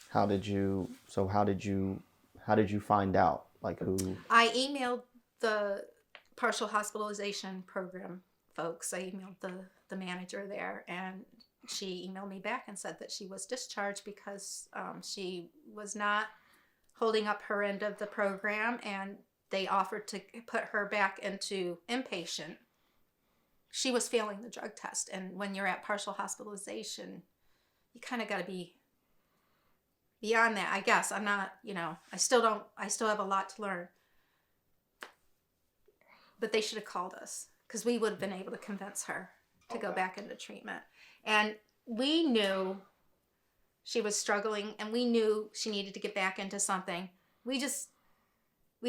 How did you find out? Like who? I emailed the partial hospitalization program folks. I emailed the manager there, and she emailed me back and said that she was discharged because she was not holding up her end of the program, and they offered to put her back into inpatient. She was failing the drug test, and when you're at partial hospitalization, you kind of got to be beyond that. I guess I'm not, I still have a lot to learn, but they should have called us because we would have been able to convince her to go back into treatment. And we knew she was struggling, and we knew she needed to get back into something. We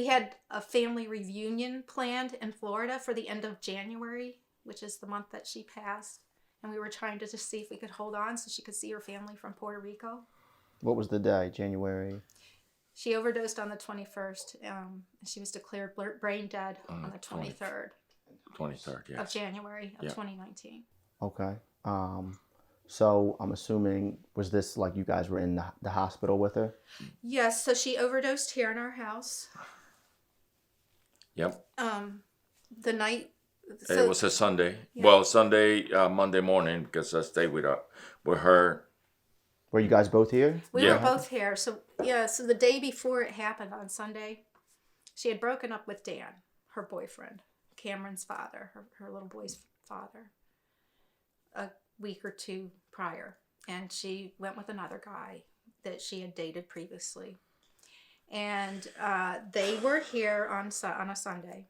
had a family reunion planned in Florida for the end of January, which is the month that she passed. And we were trying to just see if we could hold on so she could see her family from Puerto Rico. What was the day? January? She overdosed on the 21st. She was declared brain dead on the 23rd. 23rd, yes. Of January of 2019. Okay. So I'm assuming, was this like you guys were in the hospital with her? Yes, so she overdosed here in our house. Yep. The night... it was a Sunday. Yeah. Well, Sunday, Monday morning, because I stayed with her. Were you guys both here? We were both here. So the day before it happened on Sunday, she had broken up with Dan, her boyfriend, Cameron's father, her little boy's father, a week or two prior. And she went with another guy that she had dated previously. And they were here on a Sunday.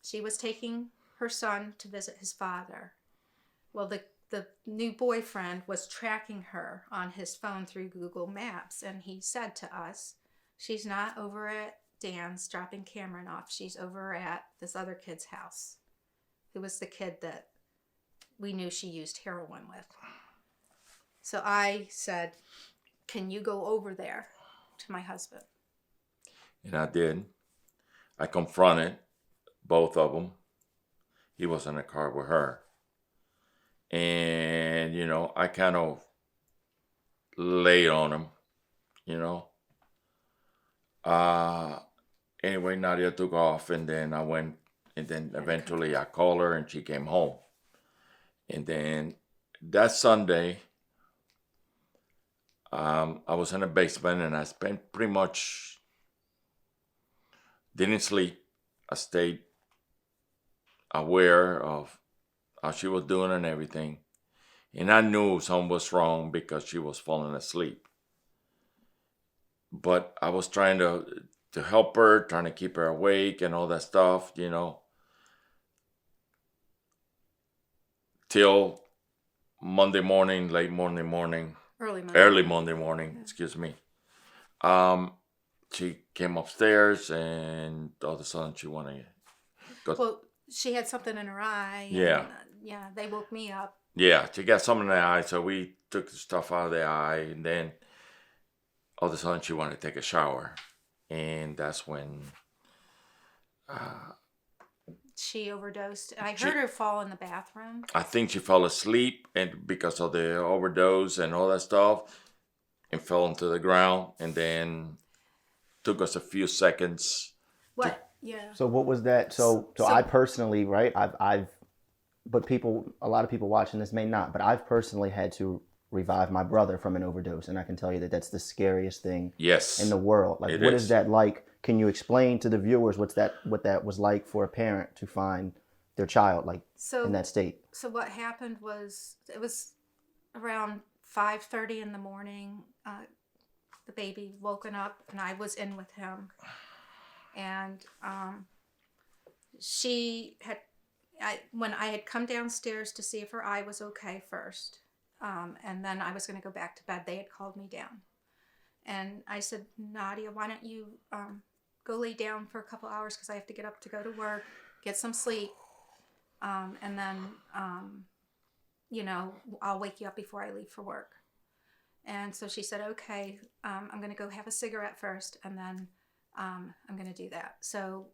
She was taking her son to visit his father. Well, the new boyfriend was tracking her on his phone through Google Maps, and he said to us, she's not over at Dan's dropping Cameron off. She's over at this other kid's house, who was the kid that we knew she used heroin with. So I said, can you go over there to my husband? And I did. I confronted both of them. He was in the car with her. And, I kind of laid on him, Anyway, Nadia took off, and then I went, and then eventually I called her, and she came home. And then that Sunday, I was in the basement, and I spent pretty much, didn't sleep. I stayed aware of how she was doing and everything. And I knew something was wrong because she was falling asleep. But I was trying to help her, trying to keep her awake and all that stuff, till Monday morning, early Monday morning, excuse me. She came upstairs, and all of a sudden she wanted to go. Well, she had something in her eye. Yeah. And, they woke me up. Yeah, she got something in the eye, so we took the stuff out of the eye, and then all of a sudden she wanted to take a shower. And that's when she overdosed. I heard her fall in the bathroom. I think she fell asleep, and because of the overdose and all that stuff, and fell into the ground, and then took us a few seconds. What? Yeah. So what was that? So I personally, right? But a lot of people watching this may not, but I've personally had to revive my brother from an overdose, and I can tell you that that's the scariest thing in the world. Like, what is that like? Can you explain to the viewers what that was like for a parent to find their child in that state? So what happened was, it was around 5:30 in the morning. The baby woken up, and I was in with him, and when I had come downstairs to see if her eye was okay first, and then I was going to go back to bed, they had called me down. And I said, Nadia, why don't you go lay down for a couple hours, because I have to get up to go to work, get some sleep, and then, I'll wake you up before I leave for work. And so she said, okay, I'm going to go have a cigarette first, and then I'm going to do that. So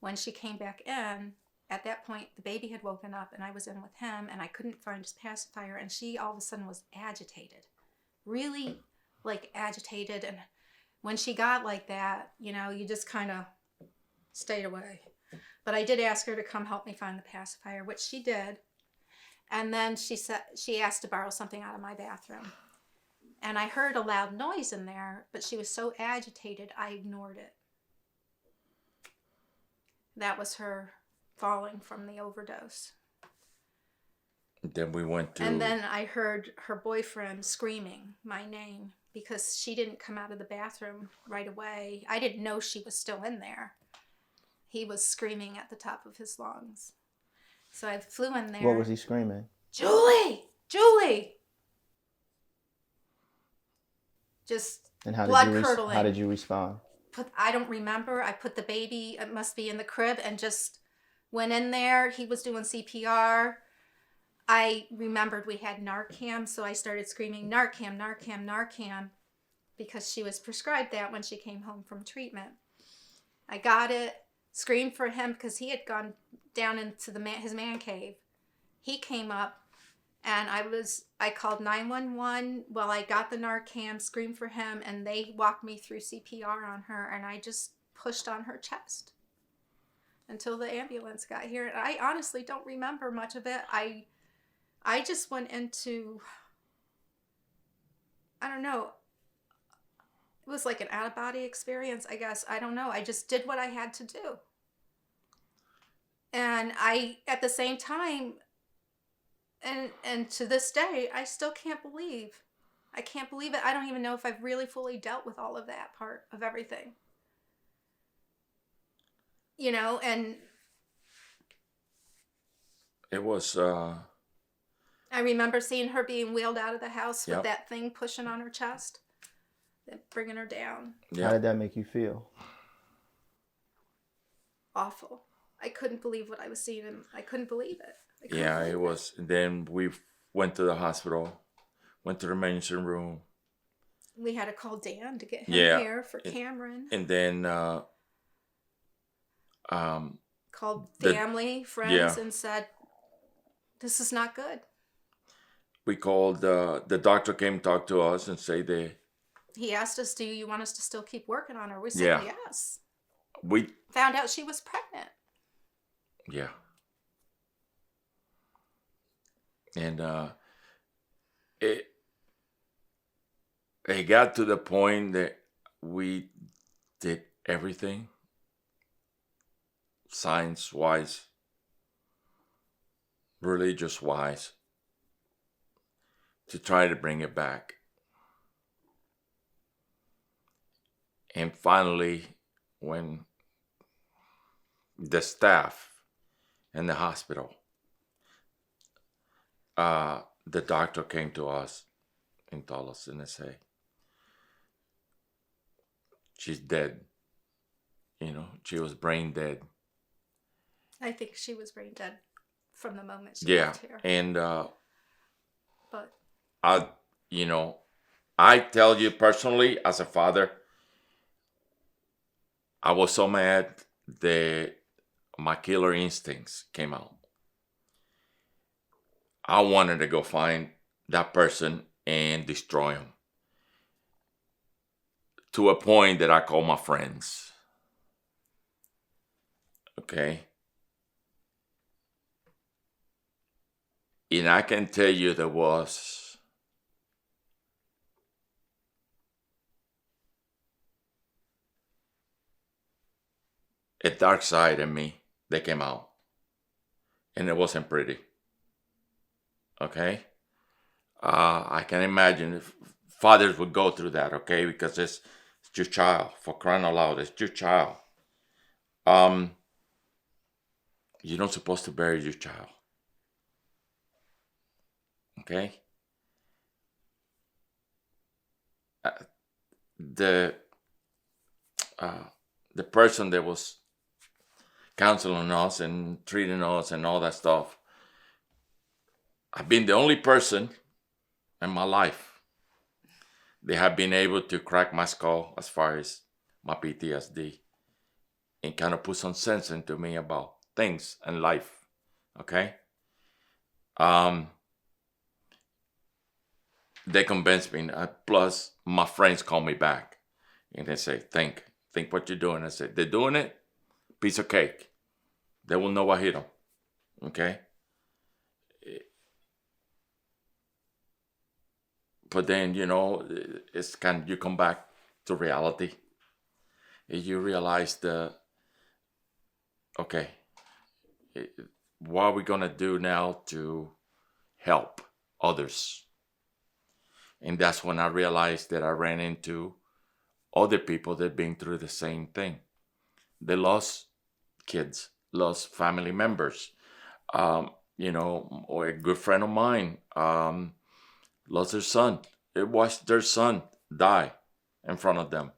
when she came back in, at that point, the baby had woken up, and I was in with him, and I couldn't find his pacifier, and she all of a sudden was agitated, really like agitated. And when she got like that, you know, you just kind of stayed away. But I did ask her to come help me find the pacifier, which she did. And then she asked to borrow something out of my bathroom. And I heard a loud noise in there, but she was so agitated, I ignored it. That was her falling from the overdose. Then we went to... And then I heard her boyfriend screaming my name because she didn't come out of the bathroom right away. I didn't know she was still in there. He was screaming at the top of his lungs. So I flew in there. What was he screaming? Julie! Julie! Just and how blood did you curdling. How did you respond? I don't remember. I put the baby, it must be in the crib, and just went in there. He was doing CPR. I remembered we had Narcan, so I started screaming, Narcan, Narcan, Narcan, because she was prescribed that when she came home from treatment. I got it, screamed for him because he had gone down into his man cave. He came up, and I called 911 while I got the Narcan, screamed for him, and they walked me through CPR on her, and I just pushed on her chest until the ambulance got here. And I honestly don't remember much of it. I just went into, I don't know, it was like an out-of-body experience, I guess. I don't know. I just did what I had to do. And at the same time, and to this day, I still can't believe. I can't believe it. I don't even know if I've really fully dealt with all of that part of everything. You know, and... It was... I remember seeing her being wheeled out of the house with Yep. that thing pushing on her chest, bringing her down. Yeah. How did that make you feel? Awful. I couldn't believe what I was seeing, and I couldn't believe it. Yeah, it was. Then we went to the hospital, went to the emergency room. We had to call Dan to get him here for Cameron. And then called family, friends, and said, this is not good. We called, the doctor came to talk to us and say he asked us, do you want us to still keep working on her? We said yes. We found out she was pregnant. Yeah. And it got to the point that we did everything science-wise, religious-wise, to try to bring it back. And finally, when the staff in the hospital, the doctor came to us and told us, and they say, she's dead. You know, she was brain dead. I think she was brain dead from the moment she got here. And but I tell you personally, as a father, I was so mad that my killer instincts came out. I wanted to go find that person and destroy him. To a point that I called my friends. Okay? And I can tell you there was a dark side in me that came out. And it wasn't pretty. Okay? I can imagine if fathers would go through that, okay? Because it's your child. For crying out loud, it's your child. You're not supposed to bury your child. Okay? The person that was counseling us and treating us and all that stuff, I've been the only person in my life that have been able to crack my skull as far as my PTSD and kind of put some sense into me about things in life. they convinced me. Plus, my friends call me back and they say, think what you're doing. I said, they're doing it, piece of cake. They will know what hit them. Okay? But then, it's kind of, you come back to reality. You realize what are we going to do now to help others? And that's when I realized that I ran into other people that been through the same thing. They lost kids, lost family members. Or a good friend of mine lost their son. It watched their son die in front of them.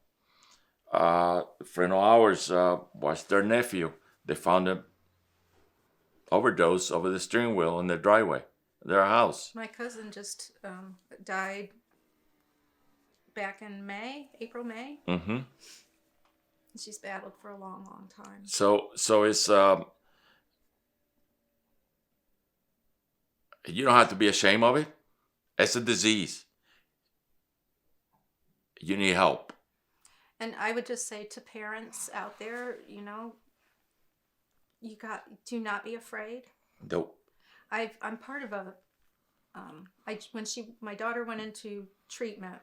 A friend of ours watched their nephew. They found him overdose over the steering wheel in their driveway, their house. My cousin just died back in April, May. Mm-hmm. She's battled for a long, long time. So it's you don't have to be ashamed of it. It's a disease. You need help. And I would just say to parents out there, do not be afraid. Nope. I'm part of my daughter went into treatment,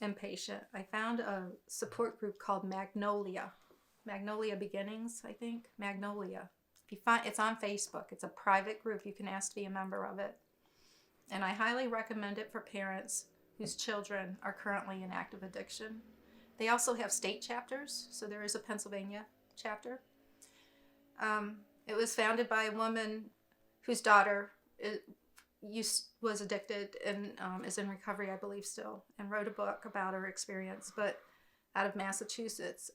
inpatient. I found a support group called Magnolia Beginnings, I think. Magnolia. It's on Facebook. It's a private group. You can ask to be a member of it. And I highly recommend it for parents whose children are currently in active addiction. They also have state chapters, so there is a Pennsylvania chapter. It was founded by a woman whose daughter was addicted and is in recovery, I believe, still, and wrote a book about her experience, but out of Massachusetts.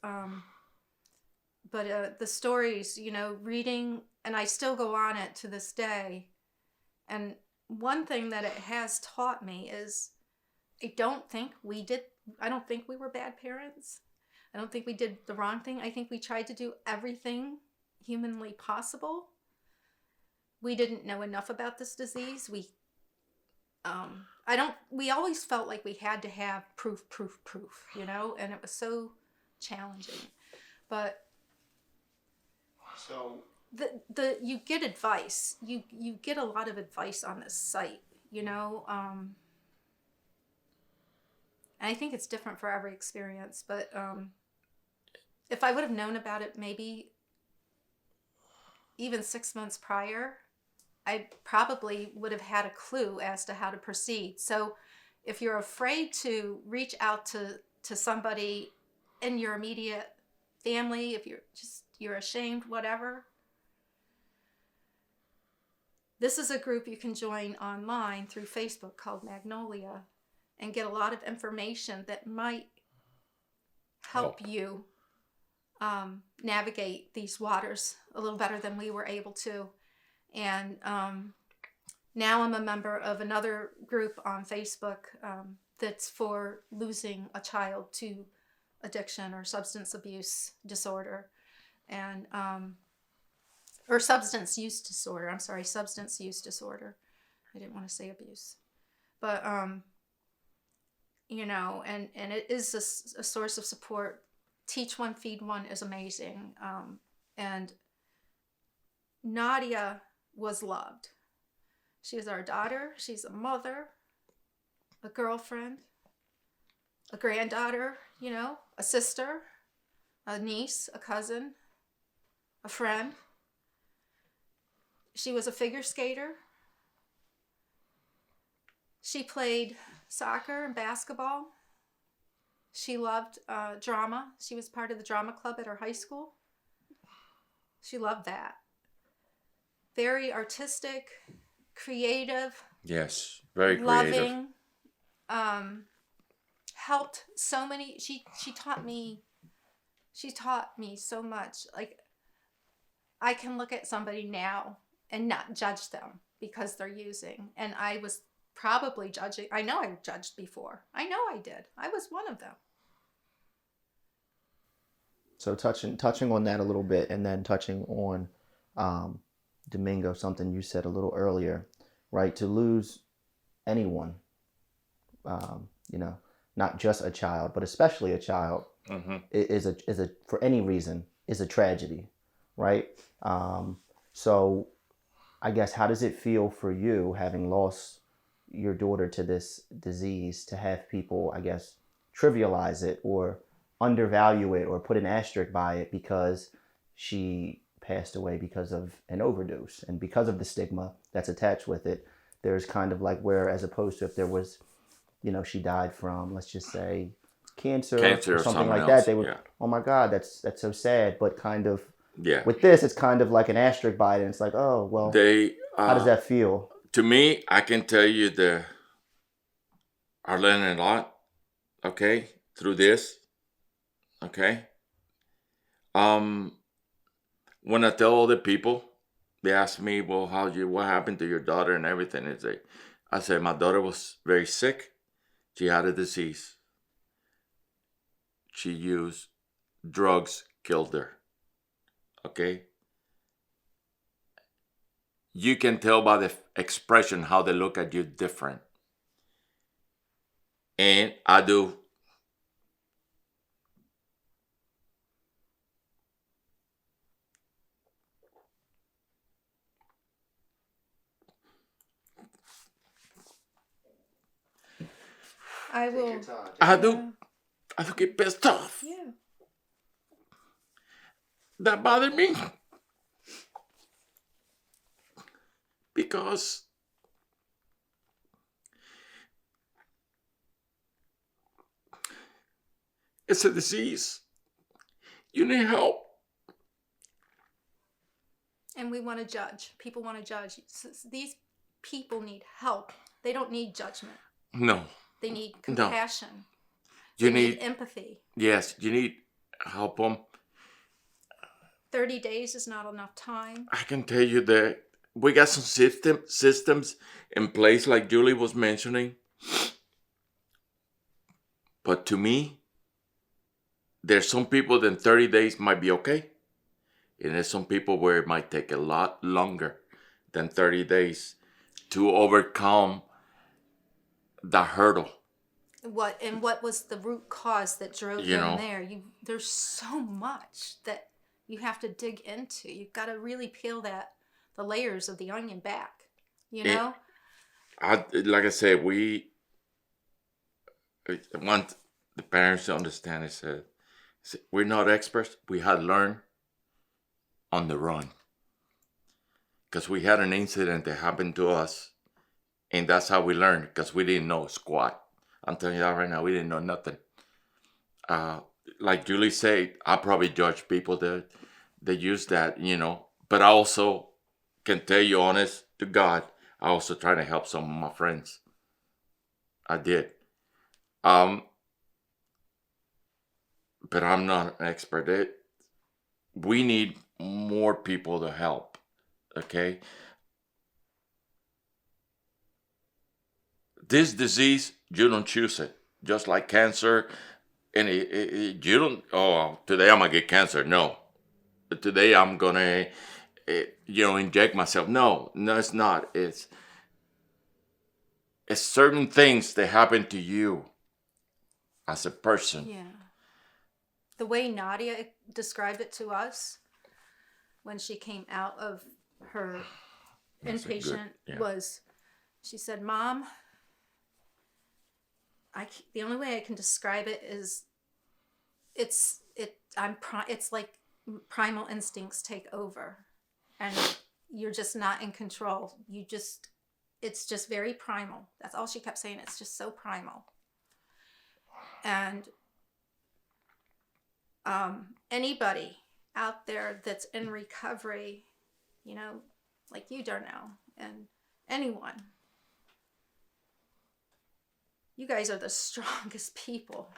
But the stories, reading, and I still go on it to this day. And one thing that it has taught me is I don't think we were bad parents. I don't think we did the wrong thing. I think we tried to do everything humanly possible. We didn't know enough about this disease. We always felt like we had to have proof, and it was so challenging. But so you get advice. You get a lot of advice on this site, and I think it's different for every experience, but if I would have known about it maybe even 6 months prior, I probably would have had a clue as to how to proceed. So if you're afraid to reach out to somebody in your immediate family, if you're ashamed, whatever, this is a group you can join online through Facebook called Magnolia and get a lot of information that might help you navigate these waters a little better than we were able to. And now I'm a member of another group on Facebook that's for losing a child to addiction or substance abuse disorder, and or substance use disorder. I'm sorry, substance use disorder. I didn't want to say abuse, but and it is a source of support. Teach One, Feed One is amazing, and Nadia was loved. She is our daughter. She's a mother, a girlfriend, a granddaughter, a sister, a niece, a cousin, a friend. She was a figure skater. She played soccer and basketball. She loved drama. She was part of the drama club at her high school. She loved that. Very artistic, creative. Yes, very creative. Loving. Helped so many. She taught me so much. Like, I can look at somebody now and not judge them because they're using. And I was probably judging. I know I judged before. I know I did. I was one of them. So touching on that a little bit, and then touching on Domingo, something you said a little earlier, right? To lose anyone you know, not just a child, but especially a child, is a for any reason is a tragedy, right? So I guess, how does it feel for you, having lost your daughter to this disease, to have people, I guess, trivialize it or undervalue it or put an asterisk by it because she passed away because of an overdose, and because of the stigma that's attached with it? There's kind of like, where, as opposed to if there was, you know, she died from, let's just say, cancer or something like that, they would, oh my God, that's so sad. But kind of, with this, it's kind of like an asterisk by it, and it's like, oh well, how does that feel? To me, I can tell you that I learned a lot, okay, through this, okay. When I tell other people, they ask me, well, what happened to your daughter and everything? I said, my daughter was very sick. She had a disease. She used drugs, killed her. Okay? You can tell by the expression how they look at you different. And I do. I will. I do get pissed off. Yeah. That bothered me. Because it's a disease. You need help. And we want to judge. People want to judge. These people need help. They don't need judgment. No. They need compassion. No. They need empathy. Yes, you need help them. 30 days is not enough time. I can tell you that we got some systems in place, like Julie was mentioning. But to me, there's some people that 30 days might be okay. And there's some people where it might take a lot longer than 30 days to overcome the hurdle. What was the root cause that drove them there? There's so much that you have to dig into. You've got to really peel the layers of the onion back. You know? Like I said, we want the parents to understand. I said, we're not experts. We had to learn on the run. Because we had an incident that happened to us, and that's how we learned, because we didn't know squat. I'm telling you that right now, we didn't know nothing. Like Julie said, I probably judge people that use that, but I also can tell you, honest to God, I also try to help some of my friends. I did. But I'm not an expert. We need more people to help, okay? This disease, you don't choose it. Just like cancer, and you don't, today I'm going to get cancer. No. Today I'm going to, inject myself. No, it's not. It's certain things that happen to you as a person. Yeah. The way Nadia described it to us when she came out of her inpatient was, she said, Mom, the only way I can describe it is it's like primal instincts take over and you're just not in control. It's just very primal. That's all she kept saying. It's just so primal. And anybody out there that's in recovery, like you, Darnell, and anyone, you guys are the strongest people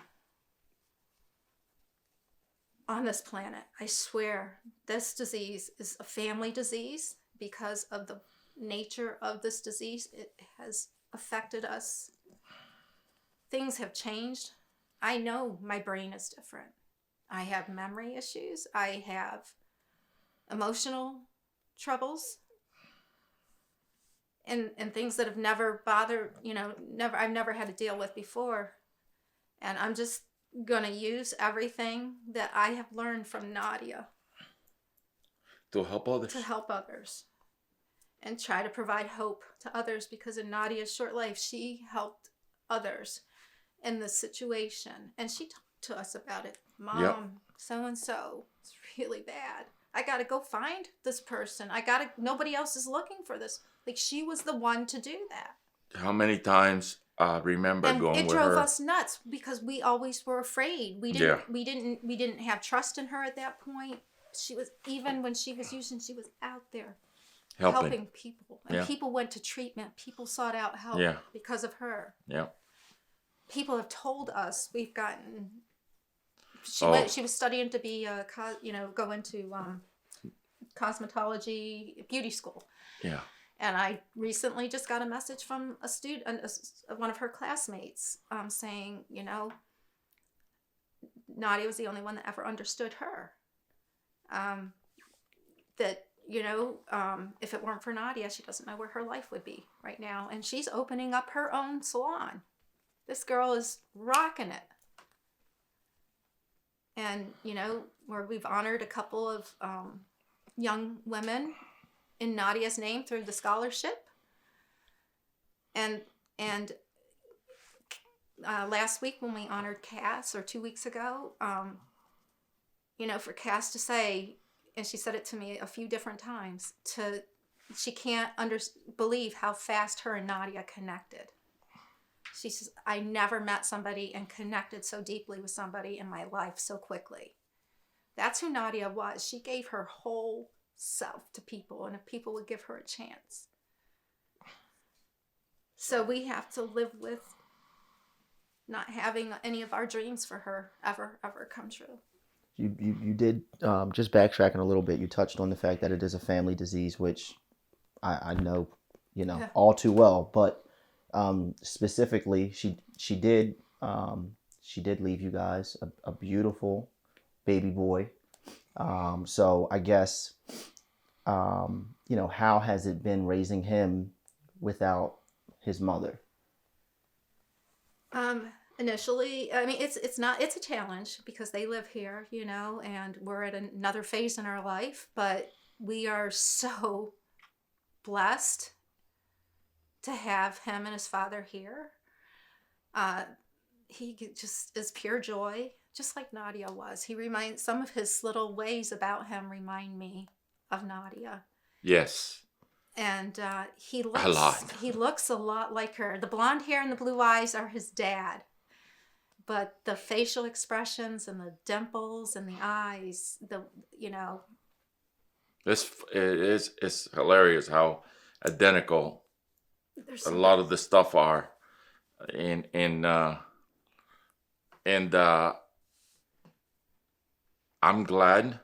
on this planet. I swear, this disease is a family disease because of the nature of this disease. It has affected us. Things have changed. I know my brain is different. I have memory issues. I have emotional troubles. and things that have never bothered, I've never had to deal with before. And I'm just going to use everything that I have learned from Nadia to help others. And try to provide hope to others, because in Nadia's short life, she helped others in this situation. And she talked to us about it. Mom, so-and-so, it's really bad. I got to go find this person. Nobody else is looking for this. Like, she was the one to do that. How many times I remember going with her. It drove us nuts because we always were afraid. We didn't have trust in her at that point. She was, even when she was using, she was out there helping people. And people went to treatment. People sought out help because of her. Yeah. People have told us we've gotten. She was studying to be go into cosmetology beauty school. Yeah. And I recently just got a message from a student, one of her classmates, saying, Nadia was the only one that ever understood her. That, if it weren't for Nadia, she doesn't know where her life would be right now. And she's opening up her own salon. This girl is rocking it. And, where we've honored a couple of young women in Nadia's name through the scholarship. And last week when we honored Cass, or 2 weeks ago, for Cass to say, and she said it to me a few different times, she can't believe how fast her and Nadia connected. She says, I never met somebody and connected so deeply with somebody in my life so quickly. That's who Nadia was. She gave her whole self to people, and if people would give her a chance. So we have to live with not having any of our dreams for her ever come true. You did, just backtracking a little bit, you touched on the fact that it is a family disease, which I know, all too well, but specifically she did leave you guys a beautiful baby boy. So I guess, how has it been raising him without his mother? Initially, I mean, it's a challenge because they live here, and we're at another phase in our life, but we are so blessed to have him and his father here. He just is pure joy, just like Nadia was. Some of his little ways about him remind me of Nadia. Yes. And he looks a lot like her. The blonde hair and the blue eyes are his dad. But the facial expressions and the dimples and the eyes, It's hilarious how identical a lot of the stuff are. And I'm glad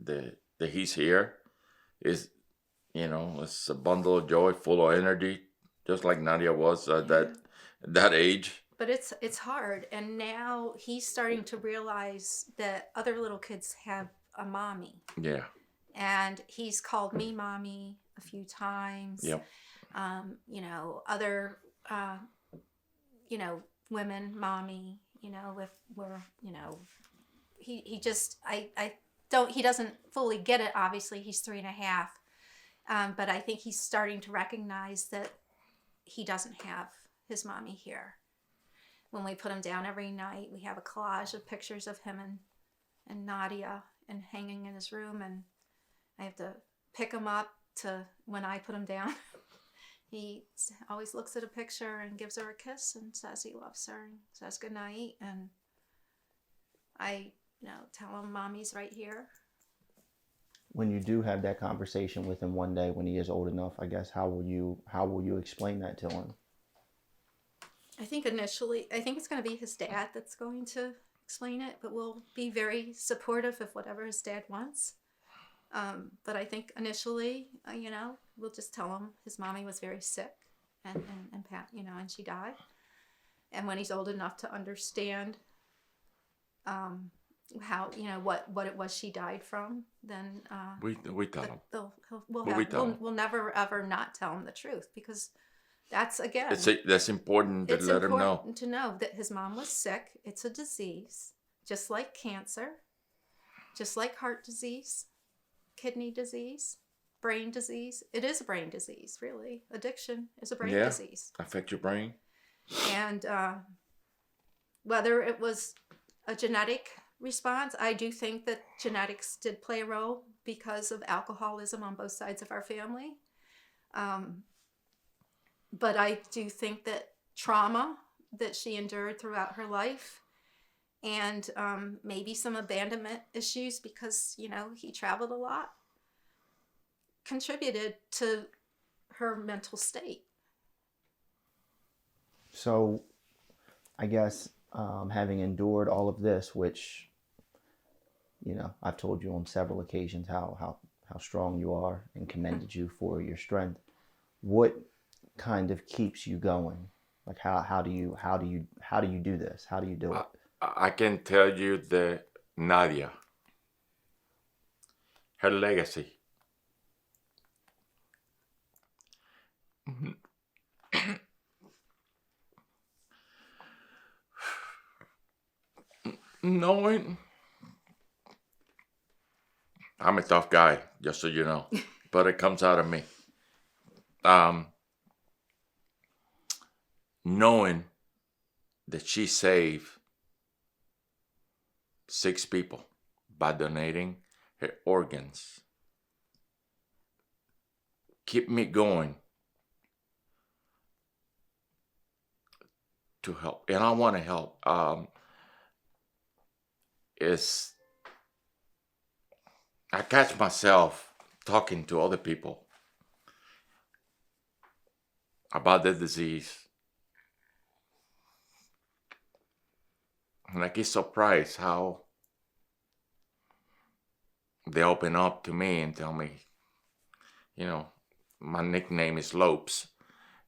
that he's here. It's a bundle of joy, full of energy, just like Nadia was at that age. But it's hard, and now he's starting to realize that other little kids have a mommy. Yeah. And he's called me mommy a few times. Yep. Other women mommy. He doesn't fully get it. Obviously, he's 3.5. But I think he's starting to recognize that he doesn't have his mommy here. When we put him down every night, we have a collage of pictures of him and Nadia and hanging in his room, and I have to pick him up to when I put him down. He always looks at a picture and gives her a kiss and says he loves her and says goodnight, and I tell him mommy's right here. When you do have that conversation with him one day when he is old enough, I guess, how will you explain that to him? I think it's going to be his dad that's going to explain it, but we'll be very supportive of whatever his dad wants. But I think initially, we'll just tell him his mommy was very sick and and she died. And when he's old enough to understand how, you know, what it was she died from, then we tell them. We'll never ever not tell him the truth, because that's, again, That's important to let him know. It's important to know that his mom was sick. It's a disease, just like cancer, just like heart disease, kidney disease, brain disease. It is a brain disease, really. Addiction is a brain disease. Affect your brain. And whether it was a genetic response, I do think that genetics did play a role because of alcoholism on both sides of our family. But I do think that trauma that she endured throughout her life, and maybe some abandonment issues because, you know, he traveled a lot, contributed to her mental state. So I guess having endured all of this, which, you know, I've told you on several occasions how strong you are and commended you for your strength, what kind of keeps you going? Like how do you do this? How do you do it? I can tell you that Nadia, her legacy. Knowing I'm a tough guy, just so you know, but it comes out of me. Knowing that she saved 6 people by donating her organs, keep me going to help, and I want to help. I catch myself talking to other people about the disease, and I get surprised how they open up to me and tell me, you know, my nickname is Lopes.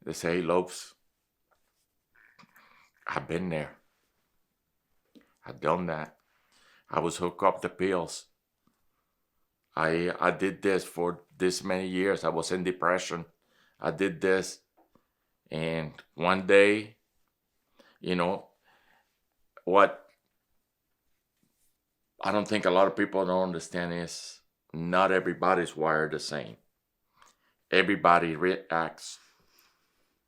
They say, hey, Lopes, I've been there. I've done that. I was hooked up to pills. I did this for this many years. I was in depression. I did this. And one day, you know, what I don't think a lot of people don't understand is not everybody's wired the same. Everybody reacts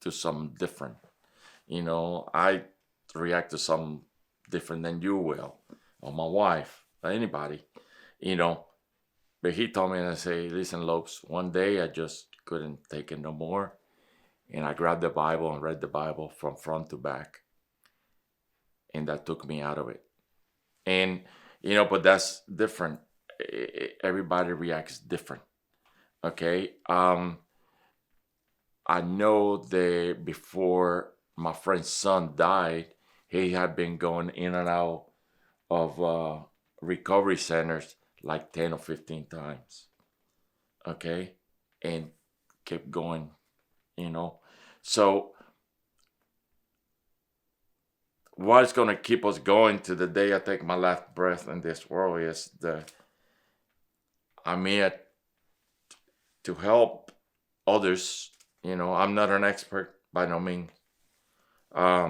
to something different. You know, I react to something different than you will, or my wife, or anybody, you know. But he told me, and I say, listen, Lopes, one day I just couldn't take it no more. And I grabbed the Bible and read the Bible from front to back. And that took me out of it. And, you know, but that's different. Everybody reacts different. Okay? I know that before my friend's son died, he had been going in and out of recovery centers like 10 or 15 times. Okay? And kept going, you know. So what's going to keep us going to the day I take my last breath in this world is I'm here to help others. You know, I'm not an expert by no means. I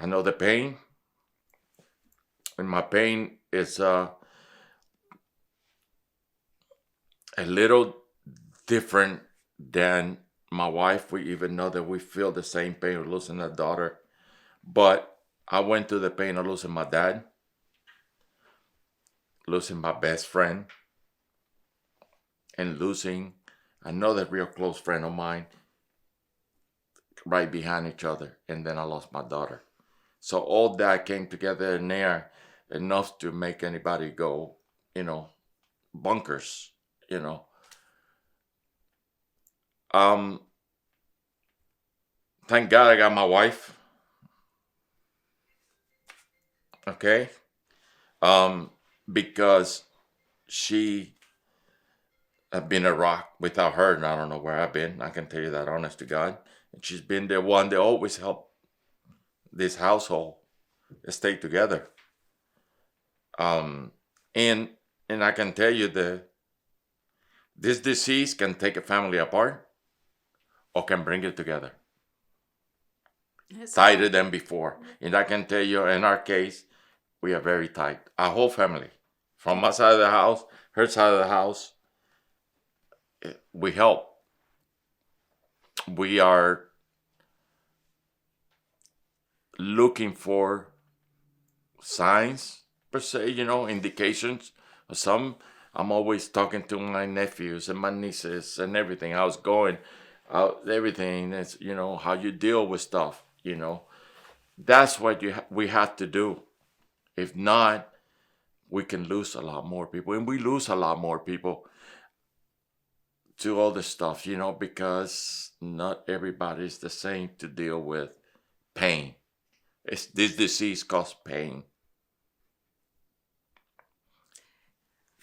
know the pain, and my pain is a little different than my wife. We even know that we feel the same pain of losing a daughter. But I went through the pain of losing my dad, losing my best friend, and losing another real close friend of mine right behind each other. And then I lost my daughter. So all that came together in there enough to make anybody go, you know, bonkers, you know. Thank God I got my wife. Okay? Because she had been a rock. Without her, and I don't know where I've been. I can tell you that, honest to God. And she's been the one that always helped this household stay together. And I can tell you that this disease can take a family apart or can bring it together. Tighter than before. And I can tell you, in our case, we are very tight. Our whole family. From my side of the house, her side of the house, we help. We are looking for signs, per se, indications. Some, I'm always talking to my nephews and my nieces and everything, how it's going, everything is, how you deal with stuff, That's what we have to do. If not, we can lose a lot more people. And we lose a lot more people to all this stuff, because not everybody is the same to deal with pain. This disease causes pain.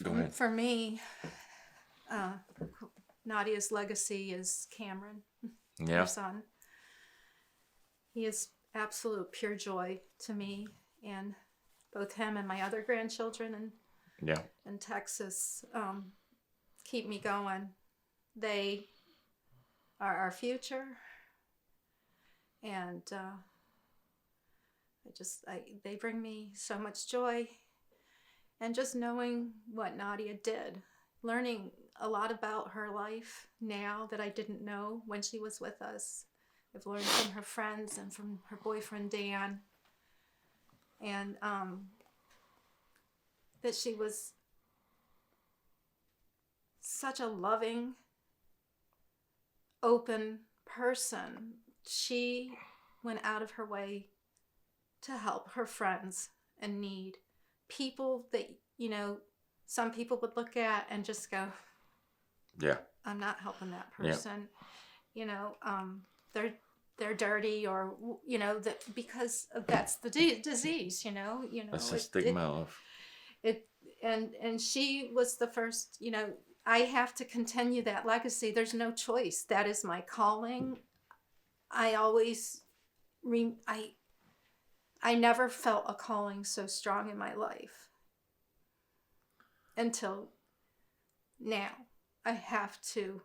Go ahead. For me, Nadia's legacy is Cameron, her son. He is absolute pure joy to me, and both him and my other grandchildren in Texas keep me going. They are our future, and they bring me so much joy. And just knowing what Nadia did, learning a lot about her life now that I didn't know when she was with us. I've learned from her friends and from her boyfriend, Dan. And that she was such a loving, open person. She went out of her way to help her friends in need. People that, some people would look at and just go, yeah, I'm not helping that person. Yeah. They're dirty, or, because that's the disease, That's the stigma of it. And she was the first, I have to continue that legacy. There's no choice. That is my calling. I always, I never felt a calling so strong in my life until now. I have to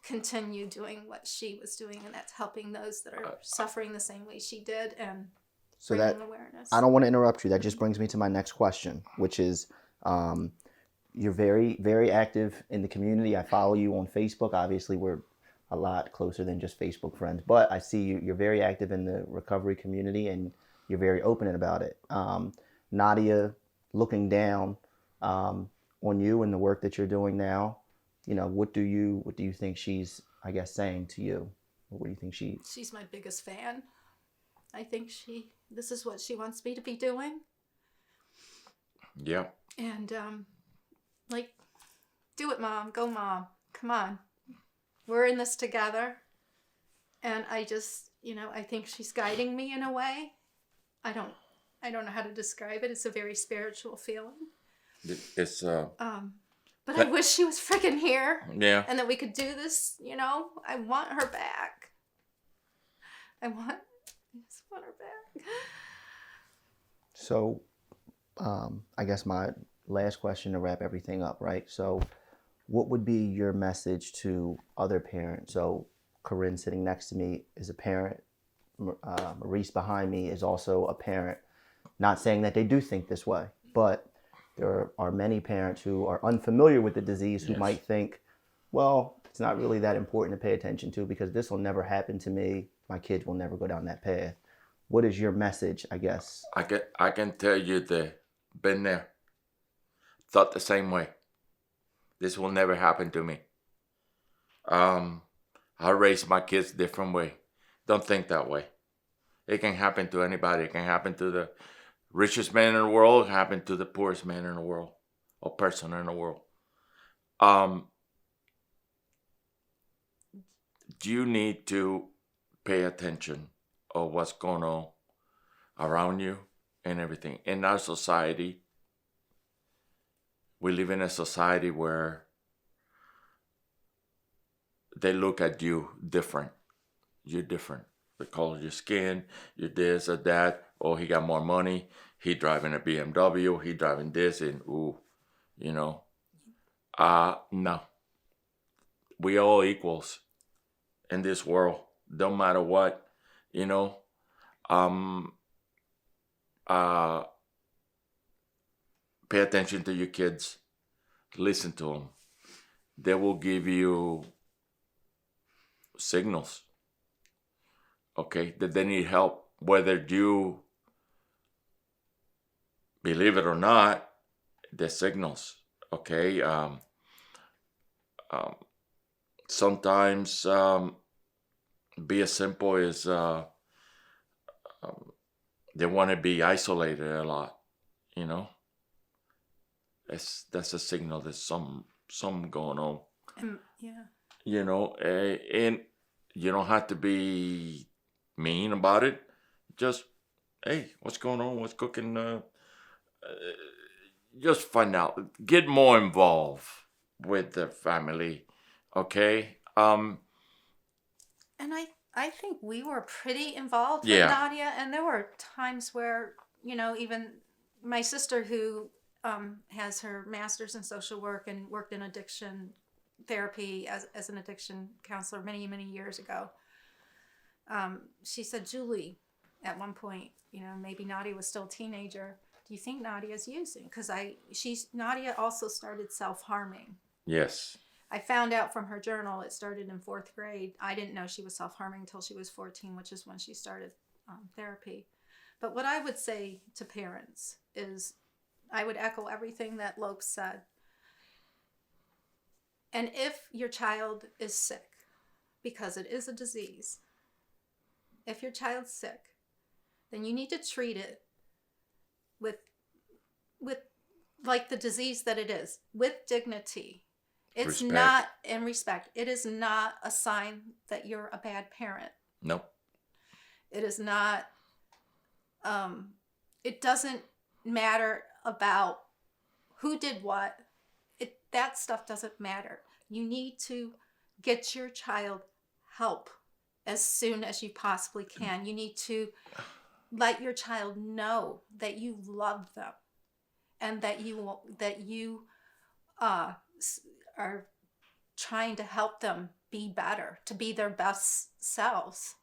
continue doing what she was doing, and that's helping those that are suffering the same way she did, and bringing awareness. I don't want to interrupt you. That just brings me to my next question, which is you're very, very active in the community. I follow you on Facebook. Obviously, we're a lot closer than just Facebook friends, but I see you're very active in the recovery community, and you're very open about it. Nadia, looking down on you and the work that you're doing now, what do you think she's, I guess, saying to you? What do you think she's my biggest fan. I think this is what she wants me to be doing. Yeah. And do it, Mom. Go, Mom. Come on. We're in this together. And I just, I think she's guiding me in a way. I don't know how to describe it. It's a very spiritual feeling. It's but I wish she was freaking here. Yeah. And that we could do this, I want her back. I just want her back. So, I guess my last question to wrap everything up, right? So, what would be your message to other parents? So, Corinne sitting next to me is a parent. Maurice behind me is also a parent. Not saying that they do think this way, but there are many parents who are unfamiliar with the disease who might think, well, it's not really that important to pay attention to because this will never happen to me. My kids will never go down that path. What is your message, I guess? I can tell you that been there. Thought the same way. This will never happen to me. I raised my kids a different way. Don't think that way. It can happen to anybody. It can happen to the richest man in the world. It can happen to the poorest man in the world or person in the world. You need to pay attention of what's going on around you and everything. In our society, we live in a society where they look at you different. You're different. The color of your skin, you're this or that. Oh, he got more money. he driving a BMW, he driving this, and ooh, you know. No. We all equals in this world. Don't matter what, you know. Pay attention to your kids. Listen to them. They will give you signals, okay, that they need help. Whether you believe it or not, the signals, okay. Sometimes be as simple as they want to be isolated a lot, you know. That's a signal there's some going on. Yeah. You know, and you don't have to be mean about it. Just, hey, what's going on? What's cooking? Just find out. Get more involved with the family, okay? And I think we were pretty involved with Nadia, and there were times where, you know, even my sister who has her master's in social work and worked in addiction therapy as an addiction counselor many, many years ago. She said, Julie, at one point, you know, maybe Nadia was still a teenager. Do you think Nadia's using? Because Nadia also started self-harming. Yes. I found out from her journal it started in 4th grade. I didn't know she was self-harming until she was 14, which is when she started therapy. But what I would say to parents is, I would echo everything that Lopez said. And if your child is sick, because it is a disease, if your child's sick, then you need to treat it with like the disease that it is, with dignity. It's respect. Not in respect. It is not a sign that you're a bad parent. Nope. It is not, it doesn't matter about who did what. That stuff doesn't matter. You need to get your child help as soon as you possibly can. You need to let your child know that you love them and that you are trying to help them be better, to be their best selves.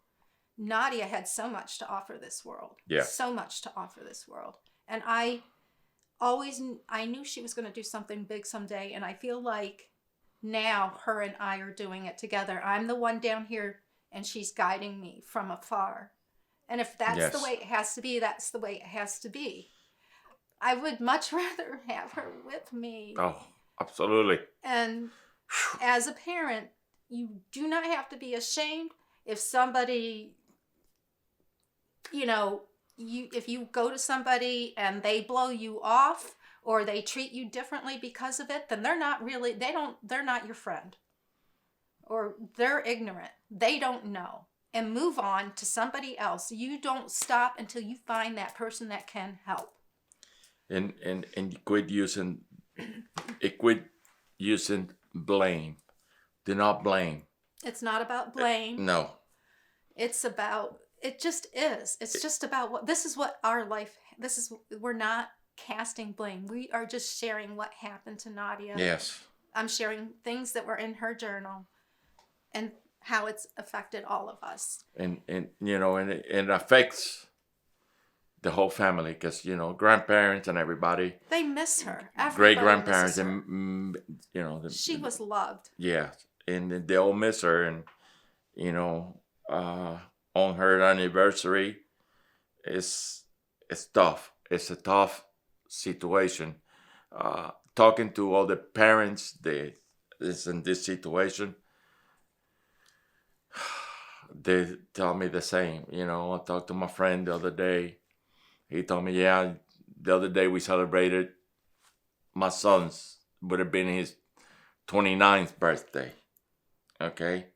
Nadia had so much to offer this world. Yeah. So much to offer this world. And I knew she was going to do something big someday, and I feel like now her and I are doing it together. I'm the one down here, and she's guiding me from afar. And if that's the way it has to be, that's the way it has to be. I would much rather have her with me. Oh, absolutely. And as a parent, you do not have to be ashamed if somebody, you know, if you go to somebody and they blow you off or they treat you differently because of it, then they're not your friend, or they're ignorant. They don't know, and move on to somebody else. You don't stop until you find that person that can help. And quit using blame. Do not blame. It's not about blame. No. It's about, it just is. It's just about this is what our life, we're not casting blame. We are just sharing what happened to Nadia. Yes. I'm sharing things that were in her journal and how it's affected all of us. And you know, and it affects the whole family, because, you know, grandparents and everybody. They miss her. Great grandparents, and you know. She was loved. Yeah, and they all miss her, and you know, on her anniversary, it's tough. It's a tough situation. Talking to all the parents that is in this situation, they tell me the same. You know, I talked to my friend the other day. He told me, yeah, the other day we celebrated my son's, would have been his 29th birthday. Okay?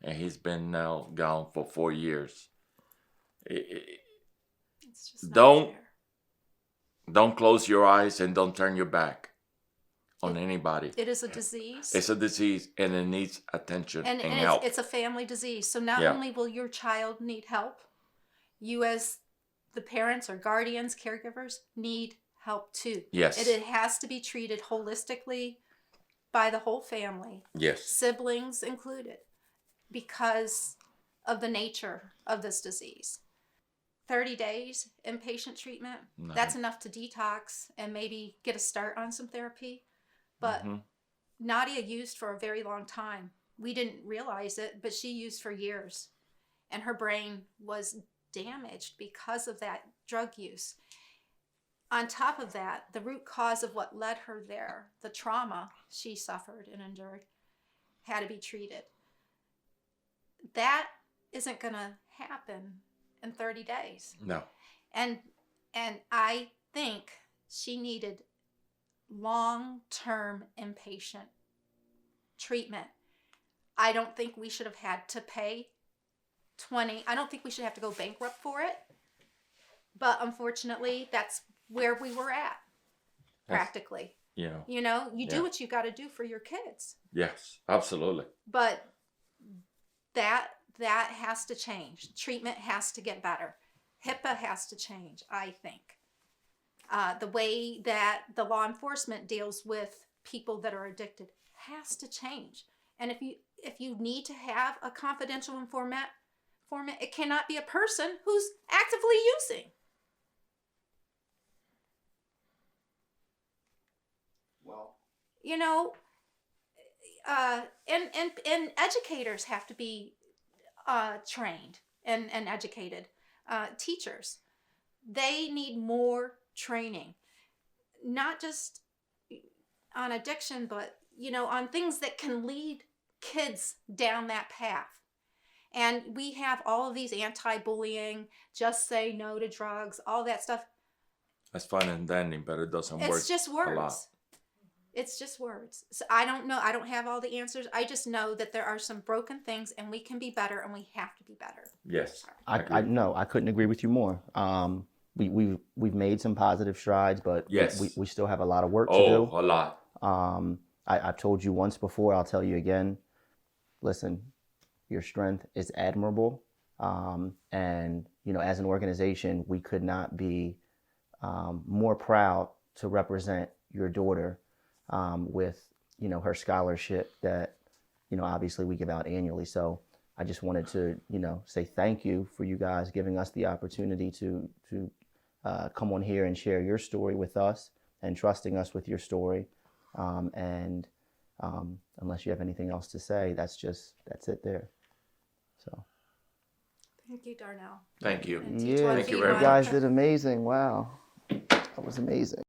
And he's been now gone for 4 years. It's just not fair. Don't close your eyes and don't turn your back on anybody. It is a disease. It's a disease, and it needs attention and help. It's a family disease. So not only will your child need help, you as the parents or guardians, caregivers need help too. Yes. It has to be treated holistically by the whole family. Yes. Siblings included, because of the nature of this disease. 30 days inpatient treatment, No. that's enough to detox and maybe get a start on some therapy. But Nadia used for a very long time. We didn't realize it, but she used for years. And her brain was damaged because of that drug use. On top of that, the root cause of what led her there, the trauma she suffered and endured, had to be treated. That isn't going to happen in 30 days. No. And I think she needed long-term inpatient treatment. I don't think we should have had to pay I don't think we should have to go bankrupt for it. But unfortunately, that's where we were at, practically. You do what you got to do for your kids. Yes, absolutely. But that has to change. Treatment has to get better. HIPAA has to change, I think. The way that the law enforcement deals with people that are addicted has to change. And if you need to have a confidential informant, it cannot be a person who's actively using. Well, and educators have to be trained and educated. Teachers, they need more training, not just on addiction, but on things that can lead kids down that path. And we have all of these anti-bullying, just say no to drugs, all that stuff. That's fine and dandy, but it doesn't work. It's just words. A lot. It's just words. So I don't know. I don't have all the answers. I just know that there are some broken things, and we can be better, and we have to be better. Yes. I no, I couldn't agree with you more. We've made some positive strides, but yes, we still have a lot of work to do. A lot. I've told you once before. I'll tell you again. Listen, your strength is admirable, and as an organization, we could not be more proud to represent your daughter with her scholarship that obviously we give out annually. So I just wanted to say thank you for you guys giving us the opportunity to come on here and share your story with us and trusting us with your story. Unless you have anything else to say, that's it there. So thank you, Darnell. Thank you. Yeah, Thank you you guys did amazing. Wow, that was amazing.